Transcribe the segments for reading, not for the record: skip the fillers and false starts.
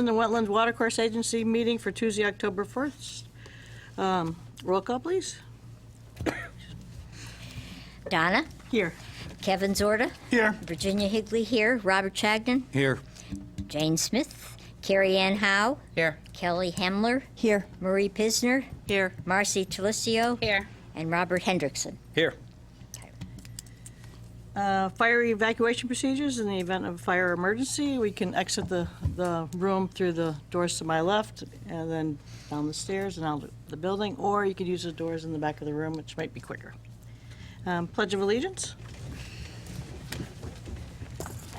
Inland and Wetlands Watercourse Agency meeting for Tuesday, October 1st. Roll call, please. Donna, Here. Kevin Zorda, Here. Virginia Higley here, Robert Chagnon, Here. Jane Smith, Carrie Ann Howe, Here. Kelly Hemler, Here. Marie Pisner, Here. Marcy Talicio, Here. and Robert Hendrickson. Here. Fire evacuation procedures in the event of fire emergency. We can exit the room through the doors to my left and then down the stairs and out the building, or you could use the doors in the back of the room, which might be quicker. Pledge of Allegiance.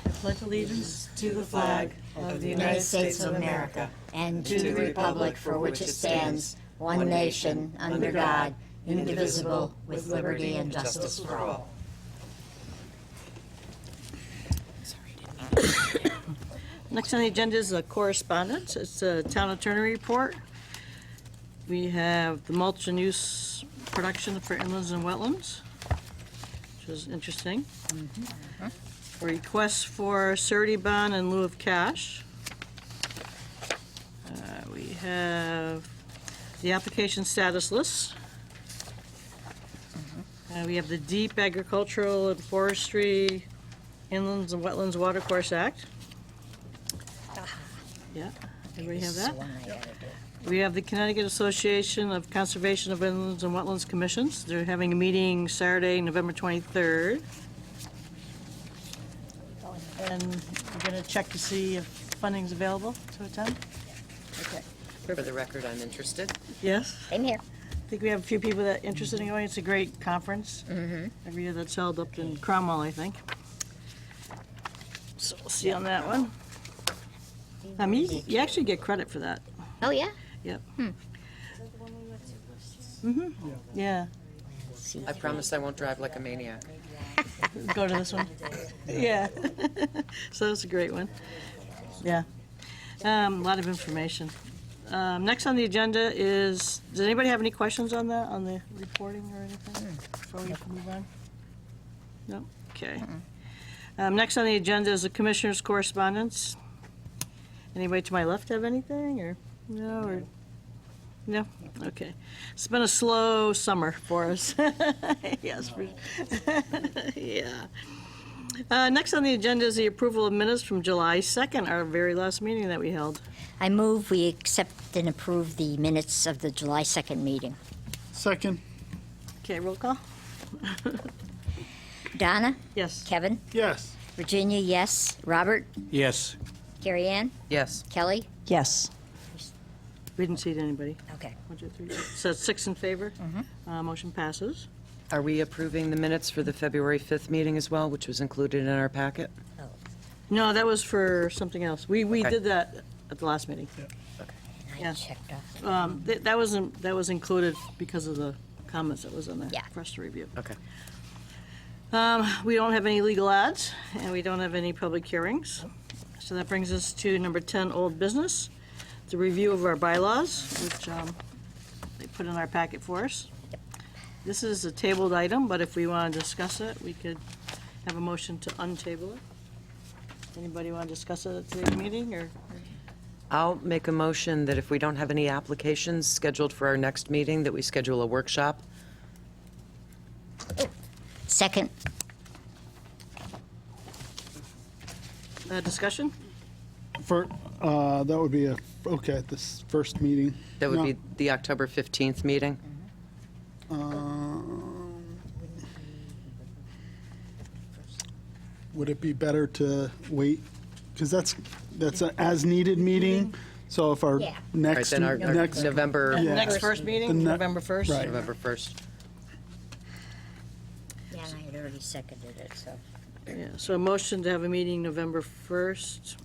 I pledge allegiance to the flag of the United States of America, and to the republic for which it stands, one nation, under God, indivisible, with liberty and justice for all. Next on the agenda is a correspondence. It's a town attorney report. We have the mulch and use production for inlands and wetlands, which is interesting. A request for surety bond in lieu of cash. We have the application status list. We have the Deep Agricultural and Forestry Inlands and Wetlands Watercourse Act. Yeah, everybody have that? We have the Connecticut Association of Conservation of Inlands and Wetlands Commissions. They're having a meeting Saturday, November 23rd. And we're going to check to see if funding's available to attend. Okay. For the record, I'm interested. Yes? Same here. I think we have a few people that are interested in going. It's a great conference. Every year that's held up in Cromwell, I think. So we'll see on that one. You actually get credit for that. Oh, yeah? Yep. Mm-hmm. Yeah. I promise I won't drive like a maniac. Go to this one. Yeah. So that's a great one. Yeah. A lot of information. Next on the agenda is, does anybody have any questions on that, on the reporting or anything? Before we move on? No? Okay. Next on the agenda is the commissioner's correspondence. Anybody to my left have anything, or no, or no? Okay. It's been a slow summer for us. Yes. Yeah. Next on the agenda is the approval of minutes from July 2nd, our very last meeting that we held. I move we accept and approve the minutes of the July 2nd meeting. Second. Okay, roll call. Donna, Yes. Kevin, Yes. Virginia, yes. Robert, Yes. Carrie Ann, Yes. Kelly. Yes. We didn't seat anybody. Okay. 1, 2, 3. So 6 in favor. Motion passes. Are we approving the minutes for the February 5th meeting as well, which was included in our packet? No, that was for something else. We Okay. did that at the last meeting. And I Yeah. checked off. That was included because of the comments that was in there Yeah. for us to review. Okay. We don't have any legal ads, and we don't have any public hearings. So that brings us to number 10, old business, the review of our bylaws, which they put in our packet for us. This is a tabled item, but if we want to discuss it, we could have a motion to untable it. Anybody want to discuss it at today's meeting, or? I'll make a motion that if we don't have any applications scheduled for our next meeting, that we schedule a workshop. Second. Discussion? That would be this first meeting. That would No. be the October 15th meeting. Would it be better to wait? Because that's an as-needed meeting, so if our Yeah. All right, next, then our next, November, Yeah. Next first meeting, The ne- November 1st? right. November 1st. Yeah, and I had already seconded it, so. Yeah, so a motion to have a meeting November 1st.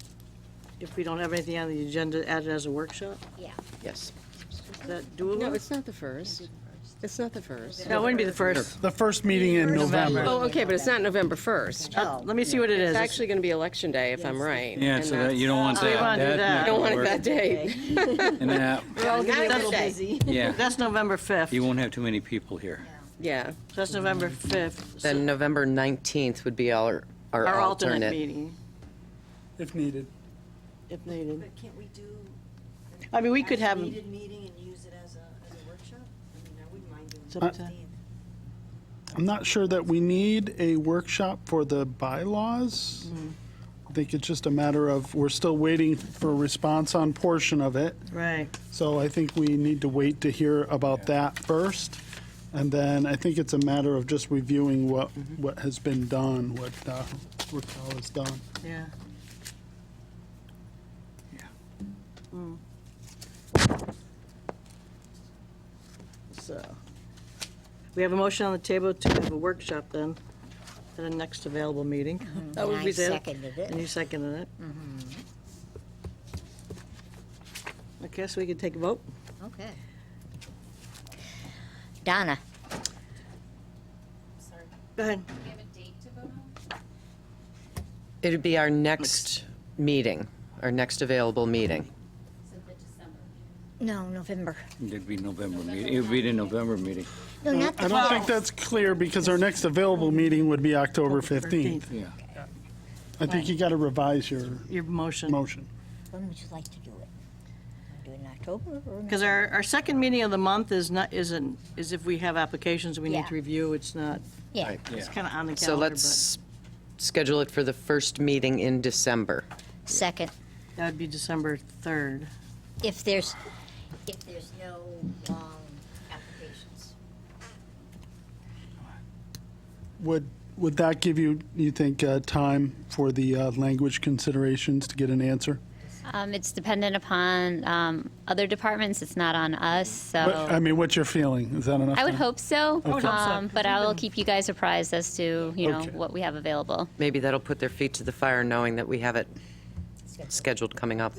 If we don't have anything on the agenda, add it as a workshop. Yeah. Yes. Is that doable? No, it's not the first. It's not the first. No, it wouldn't be the first. the first meeting in November. Oh, okay, but it's not November 1st. Let me see what it is. It's actually going to be Election Day, if I'm right. Yeah, And so that's- that you don't want So you that. wanna do that. I don't want it work. that day. And that, We're all gonna be a little Day. busy. yeah, That's November 5th. you won't have too many people here. Yeah. So that's November 5th. So Then November 19th would be our our alternate alternate. meeting. If needed. if needed. But can't we do? I mean, we could have, Needed meeting and use it as a workshop? I mean, I wouldn't mind doing It's the up to- 15th. I'm not sure that we need a workshop for the bylaws. I think it's just a matter of, we're still waiting for a response on portion of it. right, So I think we need to wait to hear about that first. And then I think it's a matter of just reviewing what has been done, what Raquel has done. yeah. So, we have a motion on the table to have a workshop then, at the next available meeting. That would And I be the- seconded it. And you seconded it? Okay, so we can take a vote? Okay. Donna, Go ahead. It'd be our next meeting, our next available meeting. no, November. It'd be November meeting. It would be the November meeting. No, not I the don't think 12th. that's clear because our next available meeting would be October 15th. Yeah. I think you got to revise your Your motion. motion. When would you like to do it? Do it in October or? Because our second meeting of the month is if we have applications we need Yeah. to review, it's not, Yeah, it's kind of on the calendar, So let's schedule it for the first meeting in December. second. but that would be December 3rd. If there's no long applications. Would that give you think, time for the language considerations to get an answer? It's dependent upon other departments. It's not on us, I so mean, what's your feeling? Is that enough? I would time? hope so. I would hope so. But I will keep you guys apprised as to, Okay. what we have available. Maybe that'll put their feet to the fire knowing that we have it scheduled coming up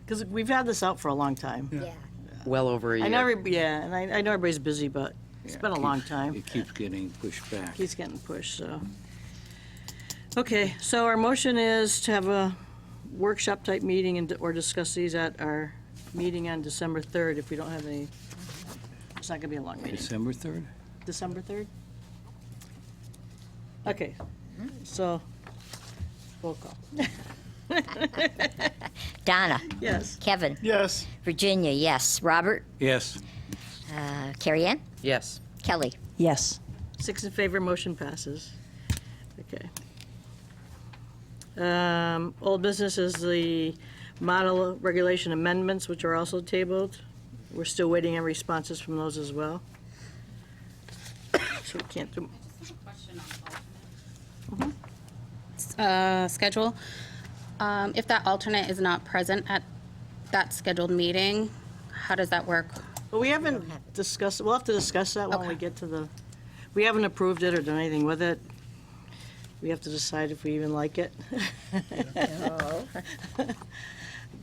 Because we've had this out for a long time. Yeah. well over a year. I know, and I know everybody's busy, but it's been a long time. It keeps getting pushed back. He's getting pushed, so. Okay, so our motion is to have a workshop-type meeting or discuss these at our meeting on December 3rd, if we don't have any, it's not gonna be a long meeting. December 3rd? December 3rd? Okay, so, roll call. Donna, Yes. Kevin, Yes. Virginia, yes. Robert, Yes. Carrie Ann, Yes. Kelly. Yes. 6 in favor, motion passes. Okay. Old business is the model regulation amendments, which are also tabled. We're still waiting on responses from those as well. So we can't do, Schedule. If that alternate is not present at that scheduled meeting, how does that work? but we haven't discussed, we'll have to discuss that when we Okay. get to the, we haven't approved it or done anything with it. We have to decide if we even like it.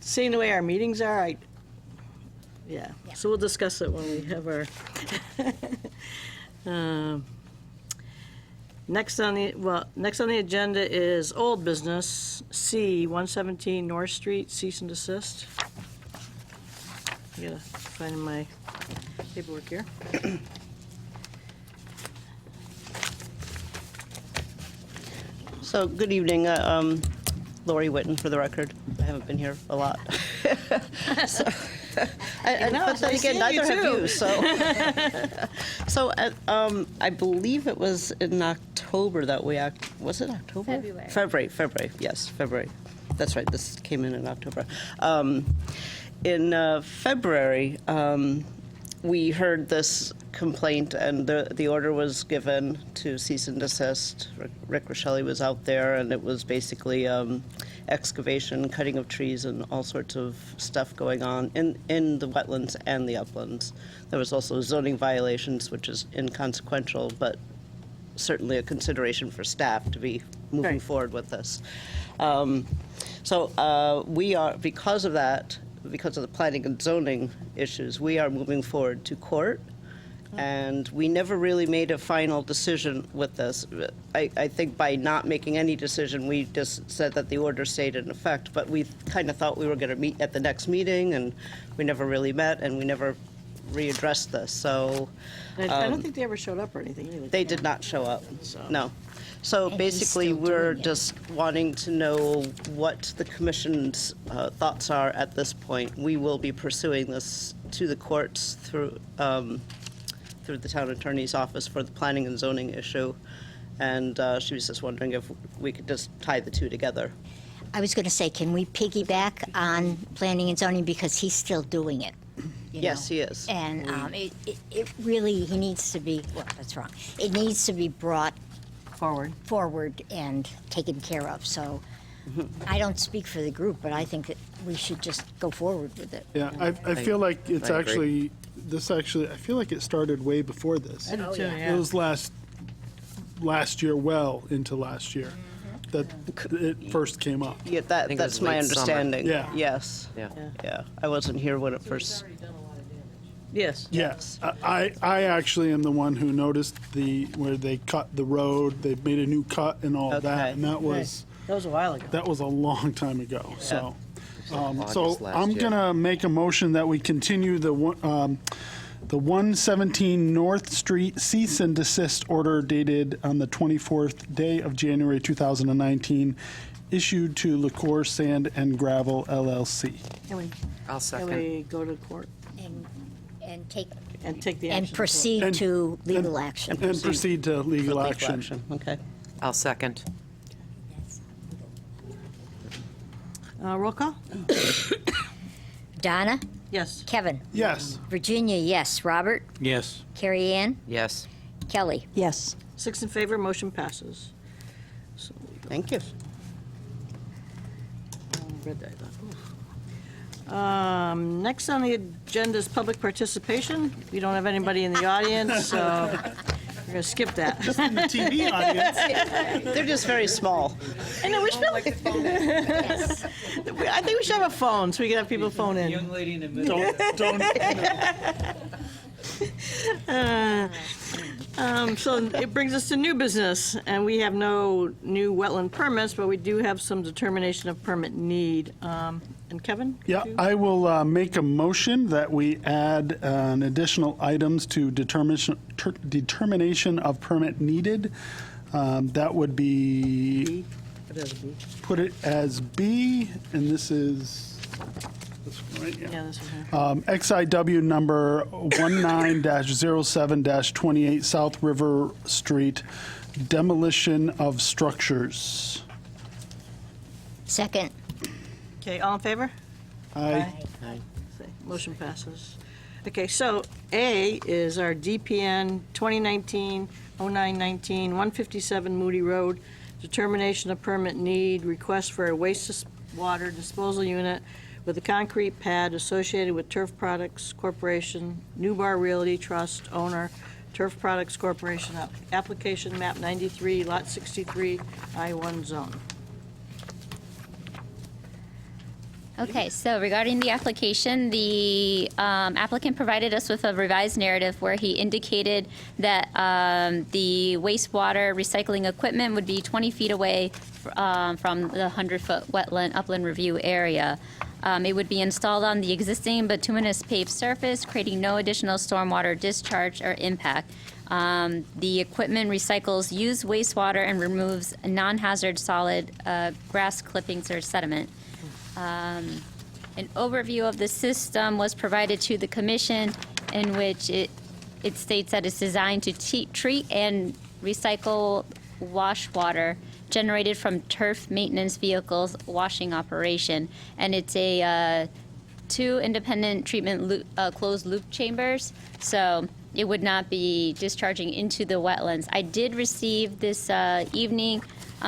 Seeing the way our meetings are, yeah, so we'll discuss it when we have our. Next on the agenda is old business, C, 117 North Street, cease and desist. I gotta find my paperwork here. So, good evening. Lori Witten, for the record. I haven't been here a lot. So, but then again, neither have you, so. So, I believe it was in October that we was it October? February, yes, February. That's right, this came in October. In February, we heard this complaint, and the order was given to cease and desist. Rick Rochelle was out there, and it was basically excavation, cutting of trees, and all sorts of stuff going on in the wetlands and the uplands. There was also zoning violations, which is inconsequential, but certainly a consideration for staff to be moving Right. forward with this. So we are, because of that, because of the planning and zoning issues, we are moving forward to court. And we never really made a final decision with this. I think by not making any decision, we just said that the order stayed in effect, but we kind of thought we were going to meet at the next meeting, and we never really met, and we never readdress this, so I don't think they ever showed up or anything either. they did not show up, So- no. So And he's basically, still we're doing it. just wanting to know what the commission's thoughts are at this point. We will be pursuing this to the courts through the town attorney's office for the planning and zoning issue, and she was just wondering if we could just tie the two together. I was going to say, can we piggyback on planning and zoning because he's still doing it? you Yes, know? he is. And it really, he needs to be, well, that's wrong. It needs to be brought forward and taken care of. So I don't speak for the group, but I think that we should just go forward with it. Yeah, I feel like it's I agree. I feel like it started way before this. I do too, It yeah. was last year, well into last year, that it first came up. Yeah, think it was that's my late summer. understanding. Yeah. Yes. Yeah. Yeah, I wasn't here when it first, Yes. Yes, I actually am the one who noticed where they cut the road, they made a new cut and all Okay. that, and that was That was a while ago. a long time ago, so. So August last I'm year. gonna make a motion that we continue the 117 North Street cease and desist order dated on the 24th day of January 2019, issued to LaCour Sand and Gravel LLC. Can we, I'll can second. we go to court And take, and take the action? and proceed And- to legal action. And proceed to legal legal action. action, okay. I'll second. Roll call? Donna? Yes. Kevin? Yes. Virginia, yes. Robert? Yes. Carrie Ann? Yes. Kelly? Yes. 6 in favor, motion passes. Thank you. Read that, I thought. Oof. Next on the agenda is public participation. We don't have anybody in the audience, so we're going to skip that. In the TV audience. They're just very small. I know, we should, I think we should have a phone, so we can have people phone in. Young lady in the middle. Don't, So it brings us to new business, and we have no new wetland permits, but we do have some determination of permit need. And Kevin? could yeah, you- I will make a motion that we add an additional items to determination of permit needed. That would be, What is it? put it as B, and this is, this one right here. Yeah, this one here. XIW number 19-07-28 South River Street, demolition of structures. Second. Okay, all in favor? Aye. Motion passes. Okay, so A is our DPN 2019-0919, 157 Moody Road, determination of permit need, request for a wastewater disposal unit with a concrete pad associated with Turf Products Corporation, Newbar Realty Trust owner, Turf Products Corporation, application map 93, lot 63, I-1 zone. Okay, so regarding the application, the applicant provided us with a revised narrative where he indicated that the wastewater recycling equipment would be 20 feet away from the 100-foot wetland upland review area. It would be installed on the existing bituminous paved surface, creating no additional stormwater discharge or impact. The equipment recycles used wastewater and removes non-hazard solid grass clippings or sediment. An overview of the system was provided to the commission, in which it states that it's designed to treat and recycle wash water generated from turf maintenance vehicles washing operation. And it's a 2 independent treatment closed loop chambers, so it would not be discharging into the wetlands. I did receive this evening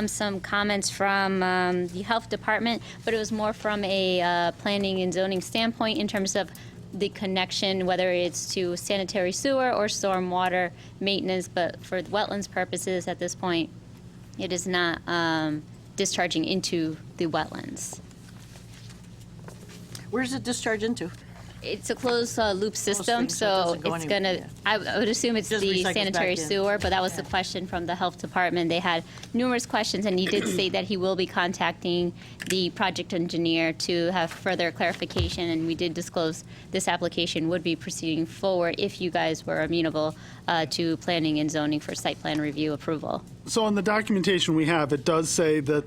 some comments from the health department, but it was more from a planning and zoning standpoint in terms of the connection, whether it's to sanitary sewer or stormwater maintenance, but for wetlands purposes at this point, it is not discharging into the wetlands. Where does it discharge into? It's a closed loop system, thing, so it so doesn't go it's anywhere, gonna, yeah. I would assume it's Just the recycles sanitary back in. sewer, but that was the question from the health department. They had numerous questions, and he did say that he will be contacting the project engineer to have further clarification, and we did disclose this application would be proceeding forward if you guys were amenable to planning and zoning for site plan review approval. So in the documentation we have, it does say that,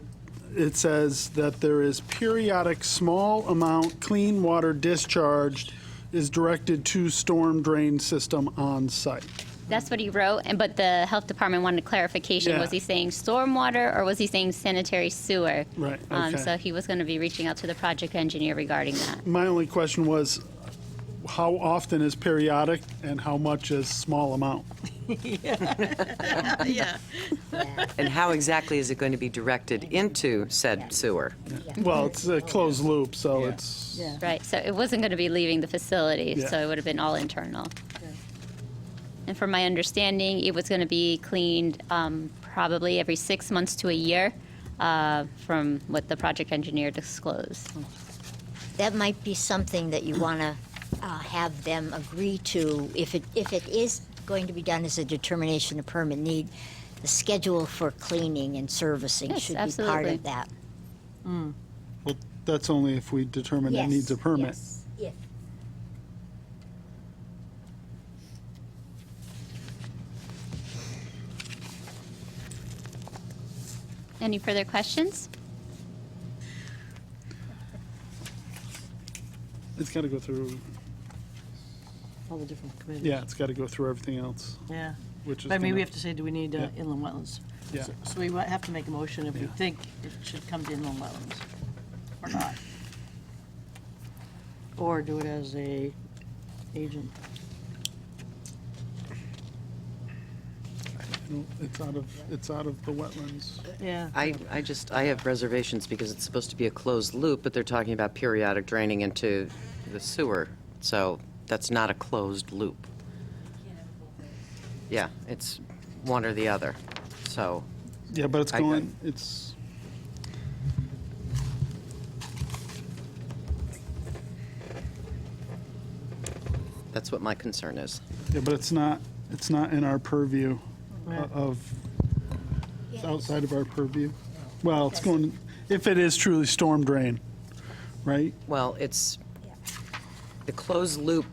it says that there is periodic small amount clean water discharged is directed to storm drain system on site. That's what he wrote, but the health department wanted clarification. Yeah. Was he saying stormwater or was he saying sanitary sewer? Right, okay. So he was going to be reaching out to the project engineer regarding that. My only question was, how often is periodic and how much is small amount? Yeah. And how exactly is it going to be directed into said sewer? Well, it's a closed loop, so it's, Yeah. Right, so it wasn't going to be leaving the facility, Yeah. so it would have been all internal. And from my understanding, it was going to be cleaned probably every 6 months to a year, from what the project engineer disclosed. That might be something that you want to have them agree to. If it is going to be done as a determination of permit need, the schedule for cleaning and servicing Yes, should be part absolutely. of that. well, that's only if we determine it Yes, needs a permit. yes, if. Any further questions? It's got to go through, All the different committees. yeah, it's got to go through everything else, Yeah. which is. But I mean, gonna- we have to say, do we need Yeah. inland wetlands? Yeah. So we might have to make a motion if we think it should come to inland wetlands, or not. Or do it as a agent. No, it's out of the wetlands. Yeah. I have reservations because it's supposed to be a closed loop, but they're talking about periodic draining into the sewer. So that's not a closed loop. Yeah, it's one or the other. So, Yeah, but it's I- going, it's, that's what my concern is. yeah, but it's not in our purview Right. of, it's outside of our purview. Well, it's going, if it is truly storm drain, right? Well, the closed loop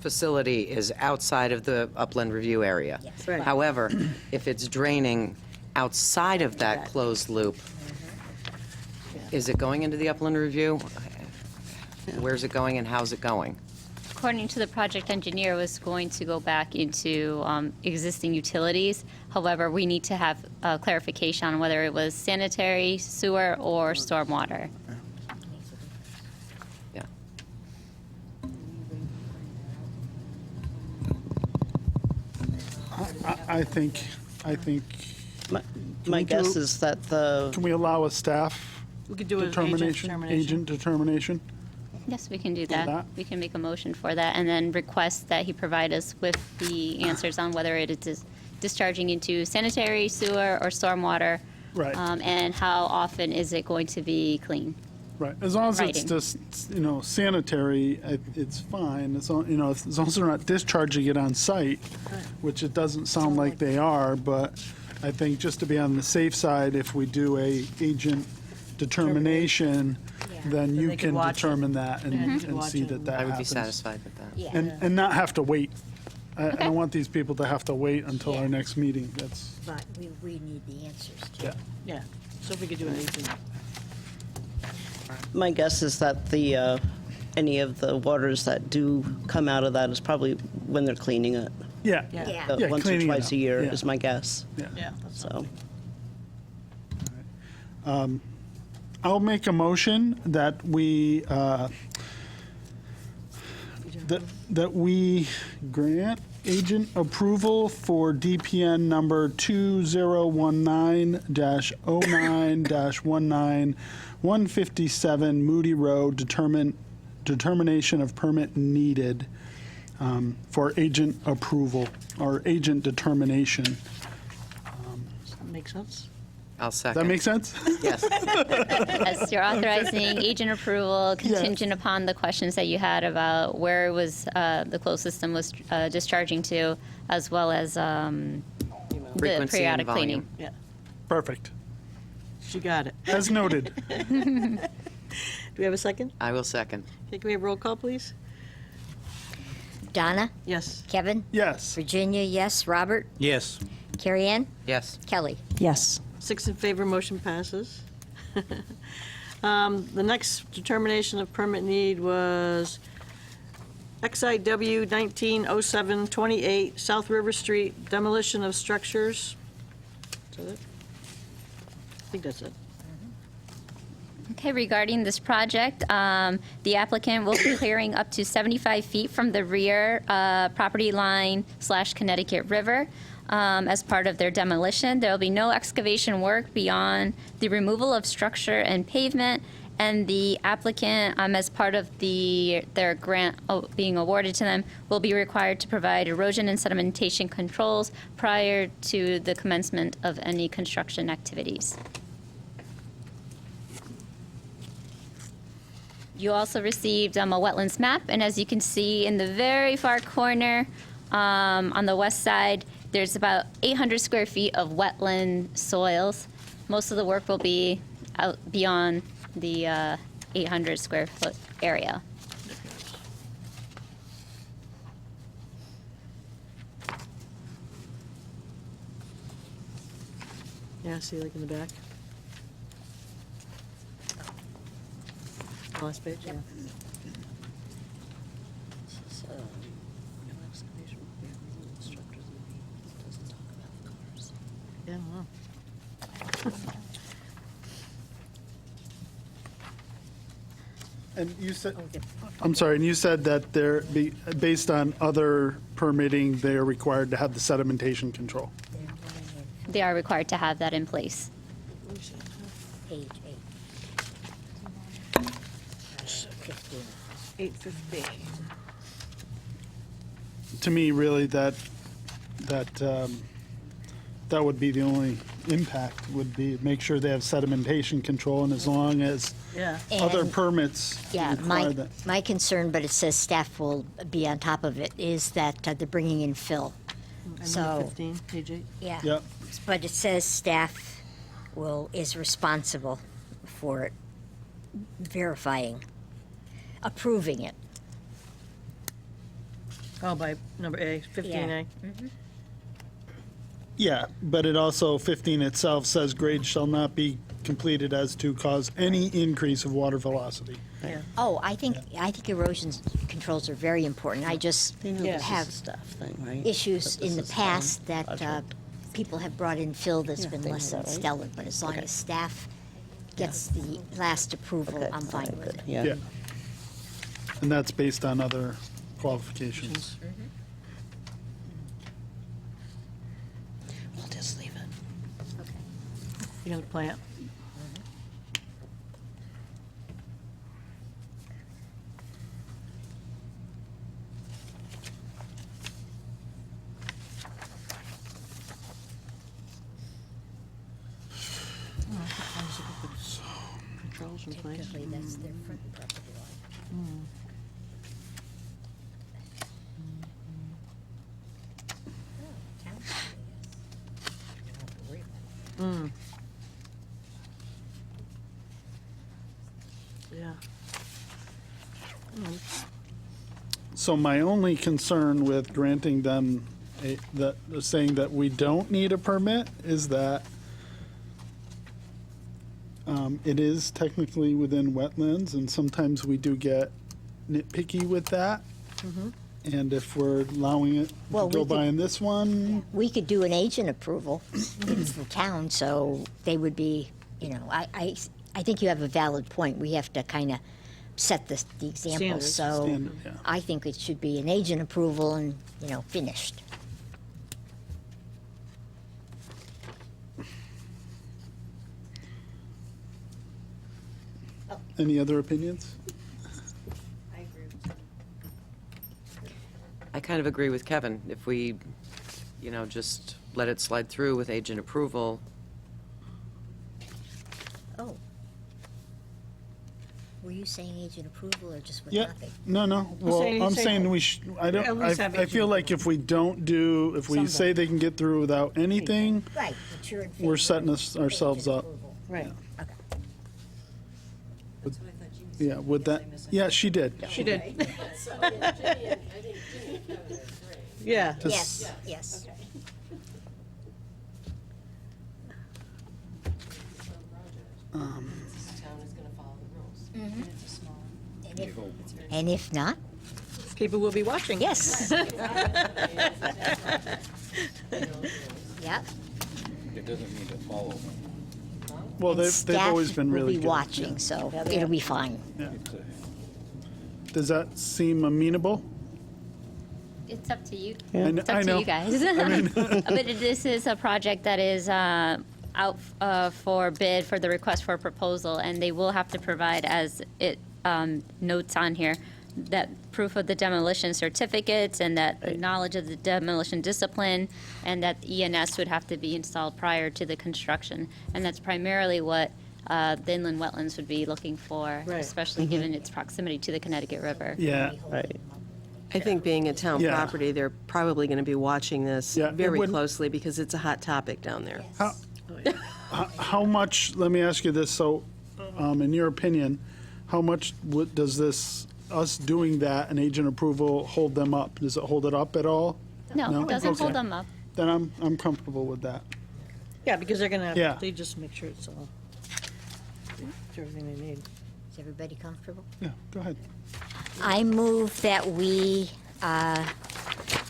facility is outside of the upland review area. Yes. Right. However, if it's draining outside of that closed loop, is it going into the upland review? Where's it going and how's it going? According to the project engineer, it was going to go back into existing utilities. However, we need to have clarification on whether it was sanitary, sewer, or stormwater. Yeah. I think, My we guess do- is that the, can we allow a staff We could do an agent determination? determination. Agent determination? Yes, we can do that. that. We can make a motion for that and then request that he provide us with the answers on whether it is discharging into sanitary, sewer, or stormwater. Right. And how often is it going to be clean? Right, as long as it's Writing. just, sanitary, it's fine, as long, as long as they're not discharging it on site, which it doesn't sound like they are, but I think just to be on the safe side, if we do a agent determination, then you they can can watch it. determine that Yeah, you and can and watch see it. that that I would be happens. satisfied with that. Yeah. And not have to wait. I don't want these people to have to wait until Yeah. our next meeting, that's, But we need the answers to. yeah. Yeah, so if we could do an agent. my guess is that the, any of the waters that do come out of that is probably when they're cleaning it. Yeah, Yeah. Yeah. Yeah, Once or cleaning it twice up, a year yeah. is my guess, yeah. Yeah, that's so. I'll make a motion that we, that we grant agent approval for DPN number 2019-09-19 157 Moody Road, determination of permit needed for agent approval, or agent determination. That makes sense. I'll Does that second. make sense? Yes. As you're authorizing agent approval contingent upon the questions that you had about where was the closed system was discharging to, as well as the Frequency and periodic volume. cleaning. Yeah, Perfect. she got it. As noted. Do we have a second? I will second. Okay, can we have roll call, please? Donna, Yes. Kevin, Yes. Virginia, yes. Robert, Yes. Carrie Ann, Yes. Kelly. Yes. 6 in favor, motion passes. The next determination of permit need was XIW 190728, South River Street, demolition of structures. Is that it? I think that's it. Okay, regarding this project, the applicant will be clearing up to 75 feet from the rear property line / Connecticut River as part of their demolition. There will be no excavation work beyond the removal of structure and pavement, and the applicant, as part of their grant being awarded to them, will be required to provide erosion and sedimentation controls prior to the commencement of any construction activities. You also received a wetlands map, and as you can see in the very far corner on the west side, there's about 800 square feet of wetland soils. Most of the work will be out beyond the 800 square foot area. Yeah, see, like in the back. Last page, yeah. Yeah, wow. And you said, I'm sorry, and you said that they're, based on other permitting, they are required to have the sedimentation control. They are required to have that in place. Page 15. 8:15. To me, really, that would be the only impact, would be make sure they have sedimentation control, and as long as Yeah. other And- permits Yeah, require that. my concern, but it says staff will be on top of it, is that they're bringing in fill. So- 15, page 8. Yeah. Yep. But it says staff is responsible for it, verifying, approving it. Oh, by number A, 15A. Yeah, but it also, 15 itself says grades shall not be completed as to cause any increase of water velocity. Yeah. Oh, I think erosion controls are very important. I just Yeah. have Staff thing, right? issues in the past that people have brought in fill that's been they less know than that, right? stellar, but as long as staff gets the last approval, I'm fine with it. Yeah. And that's based on other qualifications. We'll just leave it. You gonna plant? Controls in place. Technically, that's their front property line. Yeah. So my only concern with granting them saying that we don't need a permit is that it is technically within wetlands, and sometimes we do get nitpicky with that. And if we're allowing it to Well, we go could- by in this one, We could do an agent approval. It's the town, so they would be, I think you have a valid point. We have to kind of set the example. Standards. So Standard, yeah. I think it should be an agent approval and, finished. any other opinions? I agree with you. I kind of agree with Kevin. If we, just let it slide through with agent approval, you saying agent approval or just with Yeah, nothing? no. Well, saying- I'm saying- saying I don't, At least have I feel agent like if we don't do, if we Some say they can get through without anything, Right, but you're in favor we're of setting ourselves agent up. approval. Right. Okay. That's what I thought you was Yeah, with that, yeah, she did. She did. Yeah. Yes, yes. And if not, People will be watching. yes. Yep. It doesn't mean to follow them. Well, they've always been really Staff good. will be watching, so it'll be fine. It's Does that seem amenable? It's up to you. It's It's up to you guys. But this is a project that is out for bid for the request for proposal, and they will have to provide, as it notes on here, that proof of the demolition certificates and that the knowledge of the demolition discipline, and that the ENS would have to be installed prior to the construction. And that's primarily what the inland wetlands would be looking for, Right. especially given its proximity to the Connecticut River. Yeah, Right. I think being a town Yeah. property, they're probably going to be watching this Yeah, it very wouldn't- closely because it's a hot topic down there. how much, let me ask you this, so, in your opinion, how much does this, us doing that and agent approval hold them up? Does it hold it up at all? No, No? it doesn't hold Okay. them up. Then I'm comfortable with that. Yeah, because they're gonna Yeah. have, they just make sure it's all, it's everything they need. Is everybody comfortable? Yeah, go ahead. I move that we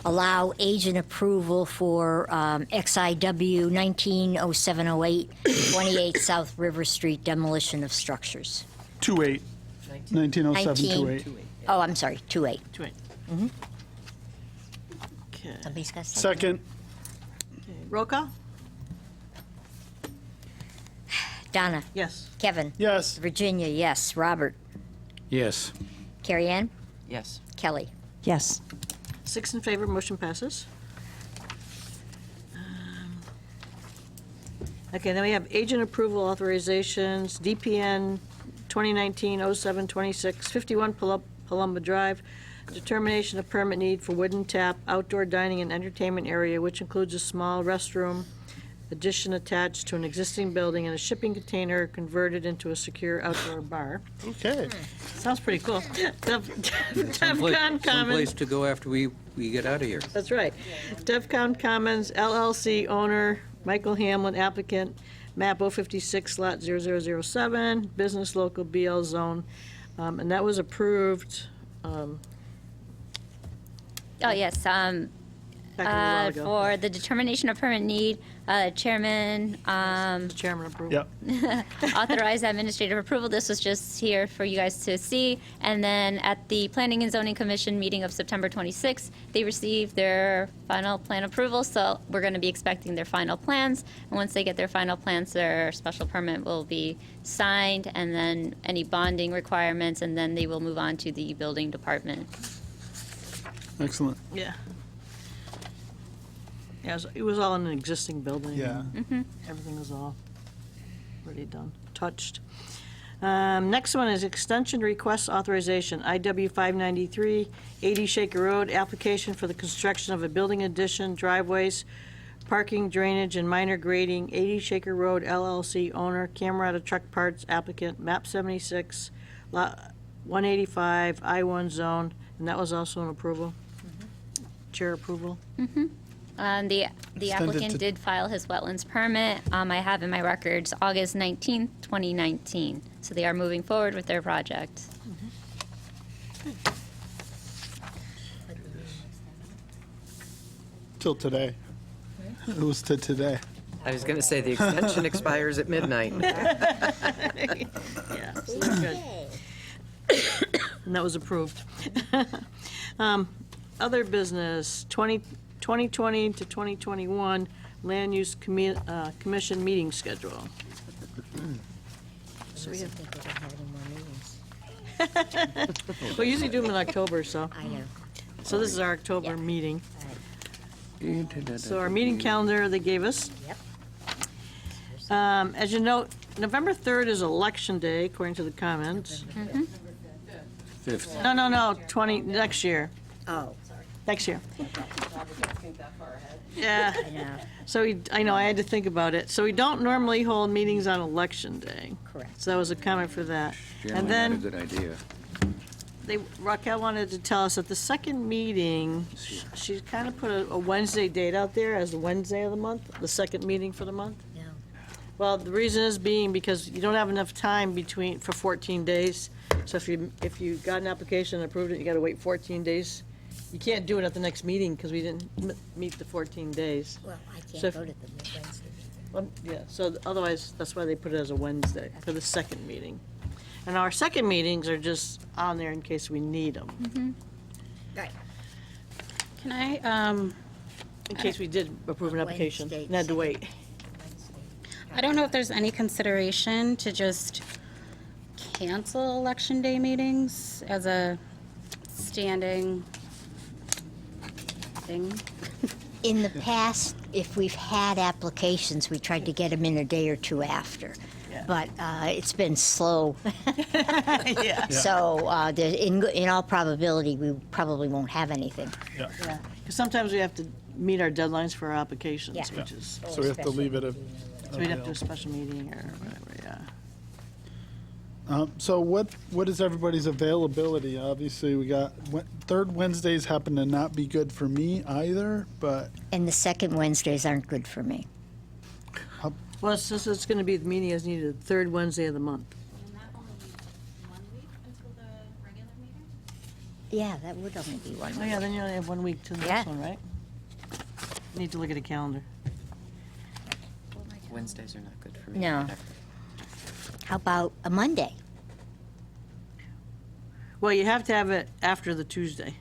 allow agent approval for XIW 190708, 28 South River Street demolition of structures. 28, 1907-28. Oh, I'm sorry, 28. Okay. Okay. Somebody's got to say. Second, Roll call? Donna, Yes. Kevin, yes. Virginia, yes. Robert, Yes. Carrie Ann, Yes. Kelly. Yes. 6 in favor, motion passes. Okay, then we have agent approval authorizations, DPN 2019-0726, 51 Palumba Drive, determination of permit need for wooden tap outdoor dining and entertainment area, which includes a small restroom addition attached to an existing building and a shipping container converted into a secure outdoor bar. Okay. Sounds pretty cool. DevCon Someplace Commons. to go after we get out of here. That's right. DevCon Commons LLC owner, Michael Hamlin applicant, map 056, lot 0007, business local BL zone. And that was approved Oh, yes, back a while ago. for the determination of permit need, Chairman The chairman approved. Yep. authorized administrative approval. This was just here for you guys to see. And then at the Planning and Zoning Commission meeting of September 26th, they received their final plan approval, so we're going to be expecting their final plans. And once they get their final plans, their special permit will be signed, and then any bonding requirements, and then they will move on to the building department. Excellent. Yeah. Yeah, it was all in an existing building. Yeah. Everything was all already done, touched. Next one is extension request authorization, IW 593, 80 Shaker Road, application for the construction of a building addition, driveways, parking, drainage, and minor grading, 80 Shaker Road LLC owner, Camerata Truck Parts applicant, map 76, lot 185, I-1 zone, and that was also an approval? Chair approval? The Extended applicant to- did file his wetlands permit. I have in my records August 19th, 2019. So they are moving forward with their project. Till today. It was to today. I was going to say the extension expires at midnight. Yeah, so that's good. And that was approved. Other business, 2020 to 2021 Land Use Commission meeting schedule. So we have, think we're gonna have any more meetings. we usually do them in October, so, I know. so this is our October Yeah. meeting. So our meeting calendar they gave us. Yep. As you note, November 3rd is Election Day, according to the comments. 5th. No, 20, next year. Oh, Next year. Yeah. So I know, I had to think about it. So we don't normally hold meetings on Election Day. correct. So that was a comment for that. And Generally not a then good idea. Raquel wanted to tell us that the second meeting, she kind of put a Wednesday date out there as the Wednesday of the month, the second meeting for the month. Yeah. Well, the reason is being because you don't have enough time for 14 days. So if you got an application and approved it, you gotta wait 14 days. You can't do it at the next meeting because we didn't meet the 14 days. Well, I So can't if- vote at the Wednesday. Yeah, so otherwise, that's why they put it as a Wednesday for the second meeting. And our second meetings are just on there in case we need them, Right. Can I, in case we did approve an application Wednesday, and had to wait. I don't know if there's any consideration to just cancel Election Day meetings as a standing thing. In the past, if we've had applications, we tried to get them in a day or two after. Yeah. But it's been slow. Yeah. So in all probability, we probably won't have anything. Yeah, because sometimes we have to meet our deadlines for our applications, Yeah. which is, So we have to leave it at. so we'd have to do a special meeting or whatever, yeah. So what is everybody's availability? Obviously, we got, third Wednesdays happen to not be good for me either, but And the second Wednesdays aren't good for me. Well, it's gonna be the meeting as needed, third Wednesday of the month. And that only leaves 1 week until the regular meeting? Yeah, that would only be one. Oh, yeah, then you only have 1 week to the Yeah. next one, right? Need to look at a calendar. Wednesdays are not good for me. No. How about a Monday? Well, you have to have it after the Tuesday.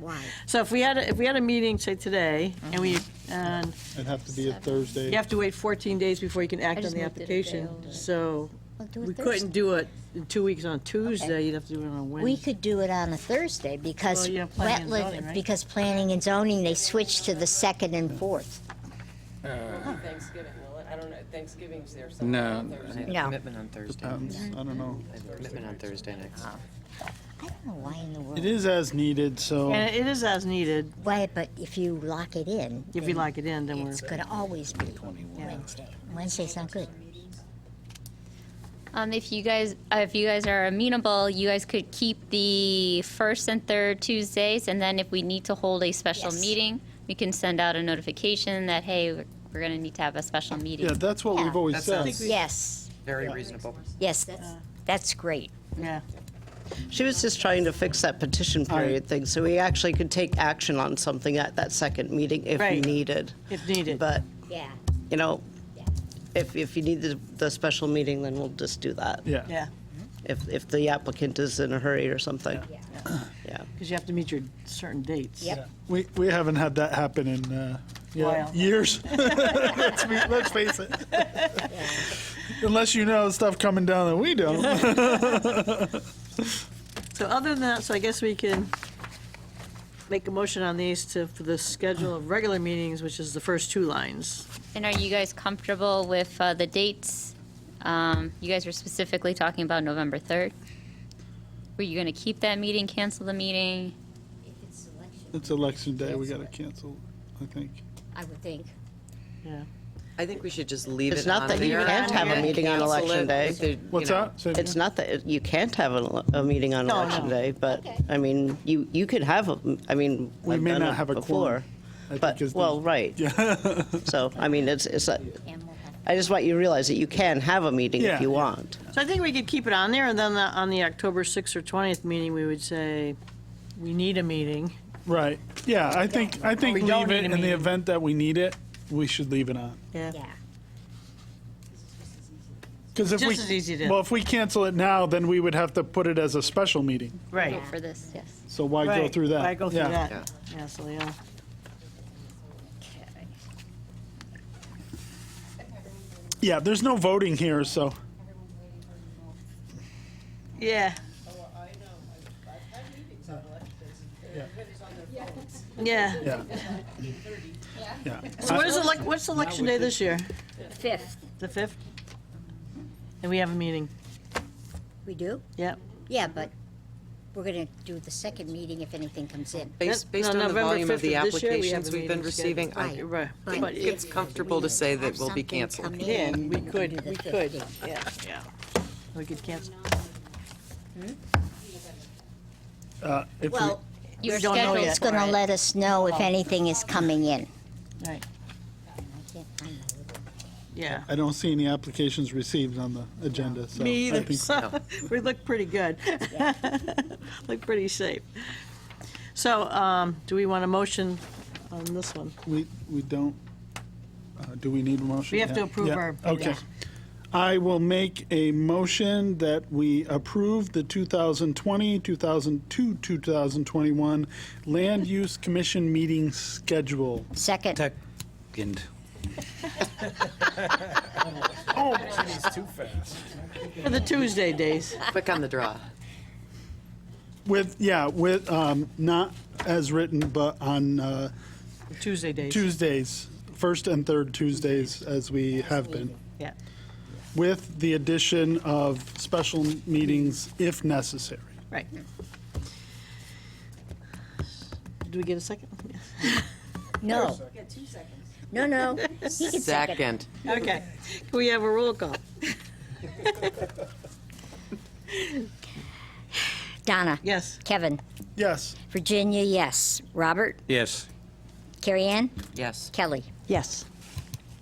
Why? So if we had a meeting, say today, and it'd have to be a Thursday. you have to wait 14 days before you can act on just the moved it a application, day over. so We'll do it we Thursday. couldn't do it in 2 weeks on Tuesday, you'd have to do it on a We Wednesday. could do it on a Thursday because Well, yeah, planning and zoning, right? because planning and zoning, they switched to the second and fourth. Thanksgiving, will it? I don't know, Thanksgiving's there No. I have a No. commitment on Thursday. Depends. I don't know. I have a commitment on Thursday next. I don't know why in the world. It is as needed, so. And it is as needed, Why, but if you lock it in. if we then lock it in, then we're, It's gonna always be Wednesday. Wednesday's not good. If you guys are amenable, you guys could keep the first and third Tuesdays, and then if we need to hold a special Yes. meeting, we can send out a notification that, hey, we're gonna need to have a special meeting. Yeah, that's what Yeah. we've always That said. sounds- Yes, Very reasonable. yes, that's great. yeah. She was just trying to fix that petition period thing, so we actually could take action on something at that second meeting if Right. needed. If needed. But, Yeah. you know, Yeah. if you need the special meeting, then we'll just do that. Yeah. Yeah, If the applicant is in a hurry or something. Yeah. because you have to meet your certain dates. Yep. We haven't had that happen in While. years. Let's face it. Unless you know stuff coming down that we don't. So other than that, so I guess we can make a motion on these for the schedule of regular meetings, which is the first two lines. And are you guys comfortable with the dates? You guys were specifically talking about November 3rd. Were you gonna keep that meeting, cancel the meeting? It's election day. We got to cancel, I think. I would think. Yeah. I think we should just leave it It's not on that you there can't have a and meeting on cancel election it day. if there- What's you know, that? Say it It's again? not that you can't have a meeting on No, election no. day, but, I mean, you could have, I mean, We I've may done not it have a before. quorum. I think But, is the- well, right. Yeah. So, I mean, it's, And we'll have I just want you to realize that you can have a meeting Yeah, if you yeah. want. So I think we could keep it on there, and then on the October 6th or 20th meeting, we would say, we need a meeting. Right. Yeah, I think We don't leave need it a in the meeting. event that we need it, we should leave it on. Yeah. Yeah. Because if Just as easy to- if we cancel it now, then we would have to put it as a special meeting. Right. For this, yes. So why go Right. through that? Why go through Yeah. that? Yeah. Yeah, so, yeah. Yeah, there's no voting here, so. Yeah. Yeah. Yeah. Yeah. So what's election day this year? 5th. The 5th? And we have a meeting. We do? Yep. Yeah, but we're going to do the second meeting if anything comes in. Based No, on the November volume of 5th the of this year, we have applications a we've been meeting receiving, scheduled. Right. But But it's comfortable to say that we'll be canceled. yeah, we could, yeah, yeah. We could cancel. If we- Well, Your don't know schedule's yet. it's going to let us know if anything is coming in. Right, yeah. I don't see any applications received on the agenda, so. Me I either, think- so, we look pretty good. Look pretty safe. So, do we want a motion on this one? We don't, do we need a motion? We have to Yeah. approve Yeah. our- Okay. I will make a motion that we approve the 2020-2021 Land Use Commission meeting schedule. Second. Second. For the Tuesday days. Quick on the draw. With, not as written, but on Tuesday days. Tuesdays, first and third Tuesdays, as we have been, Yeah. with the addition of special meetings if necessary. Right. Do we get a second? No. Get 2 seconds. No. He can second. Second. Okay. Can we have a roll call? Donna. Yes. Kevin. Yes. Virginia, yes. Robert. Yes. Carrie Ann. Yes. Kelly. Yes.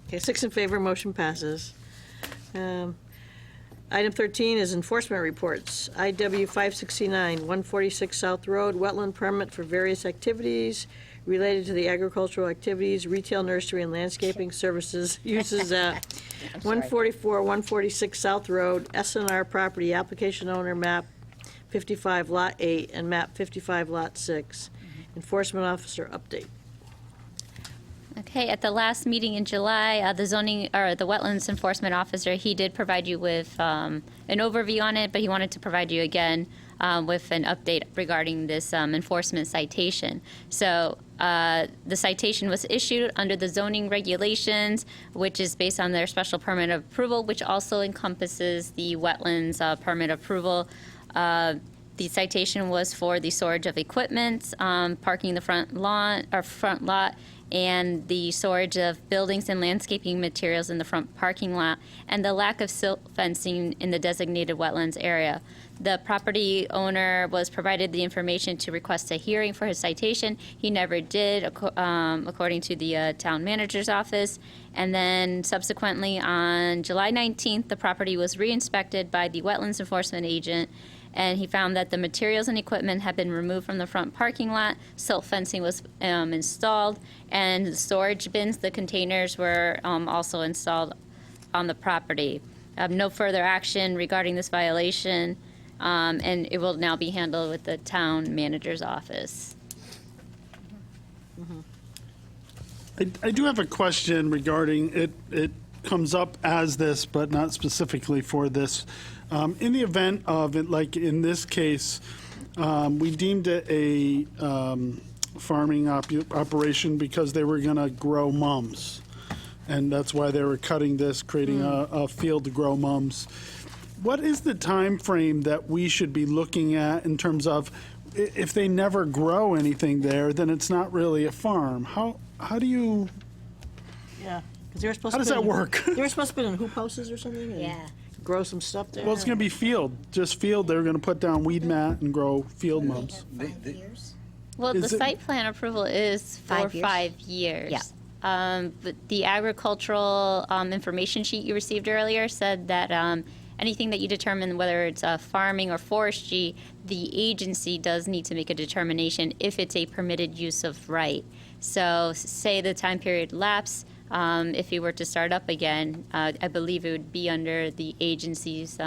Okay, 6 in favor, motion passes. Item 13 is enforcement reports. IW 569, 146 South Road, wetland permit for various activities related to the agricultural activities, retail, nursery, and landscaping services uses at 144, 146 South Road, SNR property, application owner, map 55, lot 8, and map 55, lot 6. Enforcement officer update. Okay, at the last meeting in July, the zoning, or the wetlands enforcement officer, he did provide you with an overview on it, but he wanted to provide you again with an update regarding this enforcement citation. So the citation was issued under the zoning regulations, which is based on their special permit approval, which also encompasses the wetlands permit approval. The citation was for the storage of equipment, parking the front lawn, or front lot, and the storage of buildings and landscaping materials in the front parking lot, and the lack of silt fencing in the designated wetlands area. The property owner was provided the information to request a hearing for his citation. He never did, according to the town manager's office. And then subsequently, on July 19th, the property was re-inspected by the wetlands enforcement agent, and he found that the materials and equipment had been removed from the front parking lot, silt fencing was installed, and the storage bins, the containers, were also installed on the property. No further action regarding this violation, and it will now be handled with the town manager's office. I do have a question regarding, it comes up as this, but not specifically for this. In the event of, it, like in this case, we deemed it a farming operation because they were going to grow mums. And that's why they were cutting this, creating a field to grow mums. What is the time frame that we should be looking at in terms of if they never grow anything there, then it's not really a farm? How do you, Yeah. 'Cause they were supposed how to does put that in- work? They were supposed to put in hoop houses or something? and Yeah. Grow some stuff there? Well, it's going to be field, just field. They're going to put down weed mat and grow field mums. 5 years? Well, the Is it- site plan approval is for 5 years? 5 years. Yeah. But the agricultural information sheet you received earlier said that anything that you determine, whether it's farming or forestry, the agency does need to make a determination if it's a permitted use of right. So say the time period lapse, if you were to start up again, I believe it would be under the agency's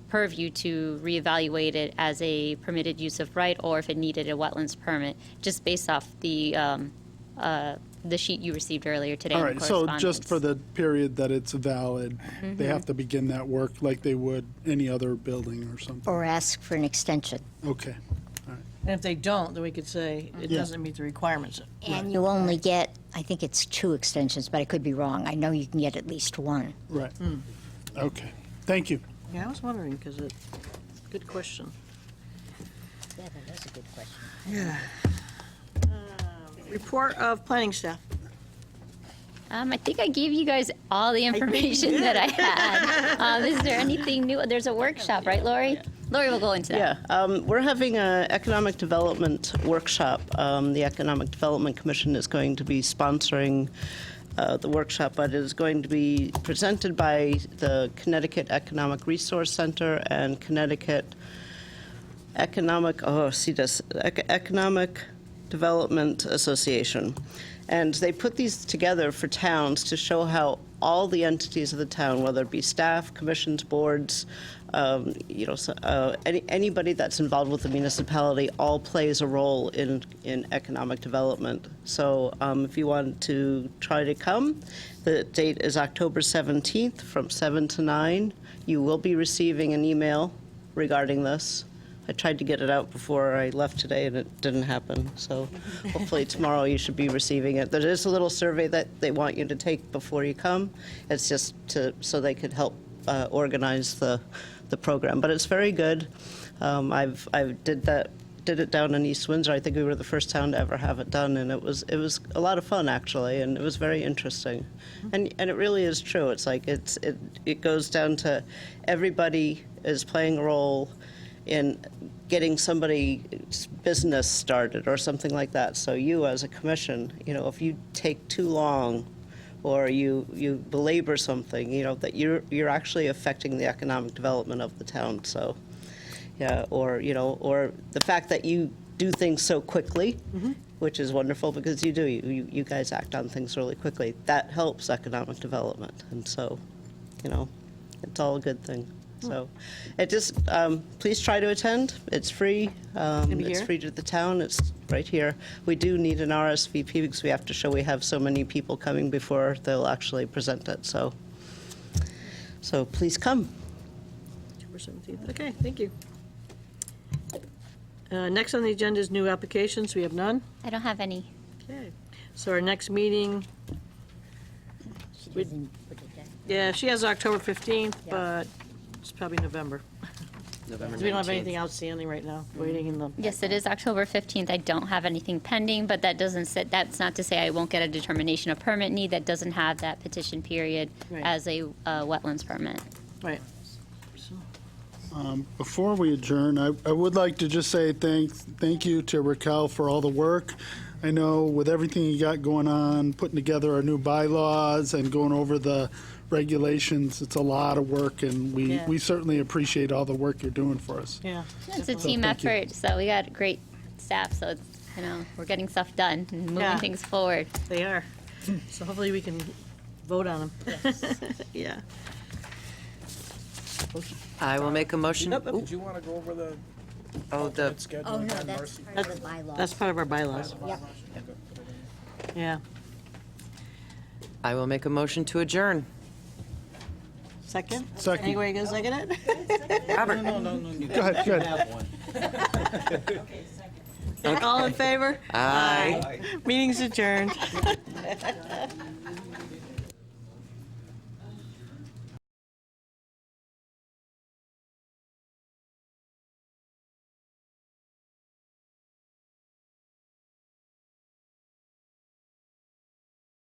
purview to reevaluate it as a permitted use of right, or if it needed a wetlands permit, just based off the sheet you received earlier today. All in right, so just correspondence. for the period that it's valid, they have to begin that work like they would any other building or something. Or ask for an extension. Okay. And if they don't, then we could say it Yeah. doesn't meet the requirements. And you only get, I think it's 2 extensions, but I could be wrong. I know you can get at least 1. Right. Okay. Thank you. Yeah, I was wondering, because it's a good question. Yeah, that is a good question. Yeah. Report of planning staff. I think I gave you guys all the information that I had. Is there anything new? There's a workshop, right, Lori? Lori will go into that. Yeah, we're having an economic development workshop. The Economic Development Commission is going to be sponsoring the workshop, but it is going to be presented by the Connecticut Economic Resource Center and Connecticut Economic Development Association. And they put these together for towns to show how all the entities of the town, whether it be staff, commissions, boards, anybody that's involved with the municipality, all plays a role in economic development. So if you want to try to come, the date is October 17th from 7 to 9. You will be receiving an email regarding this. I tried to get it out before I left today, and it didn't happen. So hopefully tomorrow you should be receiving it. There is a little survey that they want you to take before you come. It's just so they could help organize the program. But it's very good. I did it down in East Windsor. I think we were the first town to ever have it done, and it was a lot of fun actually, and it was very interesting. And it really is true. It's like it goes down to everybody is playing a role in getting somebody's business started or something like that. So you, as a commission, if you take too long or you belabor something, that you're actually affecting the economic development of the town. So, yeah, or the fact that you do things so quickly, which is wonderful because you do. You guys act on things really quickly. That helps economic development, and so, it's all a good thing. So, please try to attend. It's free. It's here? free to the town. It's right here. We do need an RSVP because we have to show we have so many people coming before they'll actually present it. So please come. October 17th. Okay, thank you. Next on the agenda is new applications. We have none. I don't have any. Okay. So our next meeting, She doesn't put it down. yeah, she has October 15th, but it's probably November. November 'Cause we don't have 19th. anything outstanding right now, waiting in the. Yes, it is October 15th. I don't have anything pending, but that's not to say I won't get a determination of permit need that doesn't have that petition period Right. as a wetlands permit. Right. Before we adjourn, I would like to just say thank you to Raquel for all the work. I know with everything you got going on, putting together our new bylaws and going over the regulations, it's a lot of work, and Yeah. we certainly appreciate all the work you're doing for us. Yeah. It's a team thank you. effort, so we got great staff, so it's, we're getting stuff done and moving Yeah. things forward. They are. So hopefully we can vote on them. Yeah. I will make a motion. Nope. Ooh, Did you want to go over the Oh, the, alternate schedule Oh, no, again, that's Marcy? part of the bylaws. That's part of our bylaws. Yep. Yeah. I will make a motion to adjourn. Second? Second. Anybody gonna second it? Robert? Go ahead. All in favor? Aye. Meeting's adjourned.